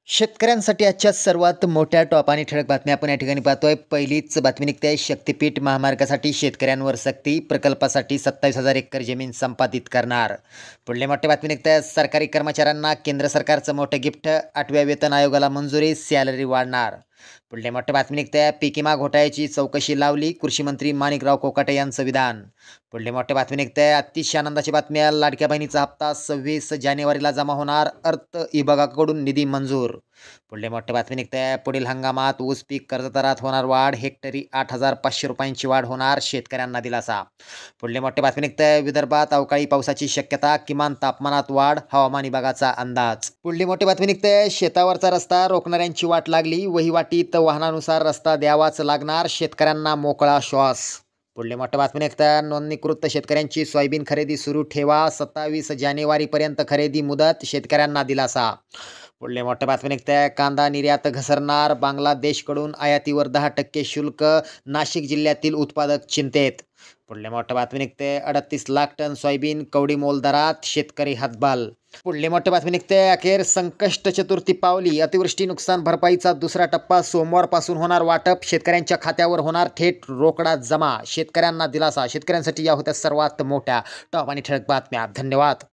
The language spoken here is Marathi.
शेतकऱ्यांसाठी आजच्या सर्वात मोठ्या टॉप आणि ठळक बातम्या आपण या ठिकाणी पाहतोय. पहिलीच बातमी निघते आहे. शक्तिपीठ महामार्गासाठी शेतकऱ्यांवर सक्ती, प्रकल्पासाठी 27,000 एकर जमीन संपादित करणार. पुढली मोठी बातमी निघते आहे. सरकारी कर्मचाऱ्यांना केंद्र सरकारचं मोठं गिफ्ट, 8व्या वेतन आयोगाला मंजुरी, सॅलरी वाढणार. पुढली मोठी बातमी निघते आहे. पीक विमा घोटाळ्याची चौकशी लावली, कृषीमंत्री माणिकराव कोकाटे यांचं विधान. पुढली मोठी बातमी निघते आहे. अतिशय आनंदाची बातमी आहे. लाडक्या बहिणीचा हप्ता 26 जानेवारीला जमा होणार, अर्थ विभागाकडून निधी मंजूर. पुढली मोठी बातमी निघते आहे. पुढील हंगामात ऊस पीक कर्जदरात होणार वाढ, हेक्टरी 8,500 रुपयांची वाढ होणार, शेतकऱ्यांना दिलासा. पुढली मोठी बातमी निघते आहे. विदर्भात अवकाळी पावसाची शक्यता, किमान तापमानात वाढ, हवामान विभागाचा अंदाज. पुढली मोठी बातमी निघते आहे. शेतावरचा रस्ता रोखणाऱ्यांची वाट लागली, वहिवाटीत वाहनानुसार रस्ता द्यावाच लागणार, शेतकऱ्यांना मोकळा श्वास. पुढली मोठी बातमी निघते आहे. नोंदणीकृत शेतकऱ्यांची सोयाबीन खरेदी सुरू ठेवा, 27 जानेवारीपर्यंत खरेदी मुदत, शेतकऱ्यांना दिलासा. पुढली मोठी बातमी निघते आहे. कांदा निर्यात घसरणार, बांगलादेशकडून आयातीवर 10% शुल्क, नाशिक जिल्ह्यातील उत्पादक चिंतेत. पुढली मोठी बातमी निघते. 38 लाख टन सोयाबीन कवडीमोल दरात, शेतकरी हतबल. पुढली मोठी बातमी निघते. अखेर संकष्ट चतुर्थी पावली, अतिवृष्टी नुकसान भरपाईचा दुसरा टप्पा सोमवारपासून होणार वाटप, शेतकऱ्यांच्या खात्यावर होणार थेट रोकडा जमा, शेतकऱ्यांना दिलासा. शेतकऱ्यांसाठी या होत्या सर्वात मोठ्या टॉप आणि ठळक बातम्या. धन्यवाद.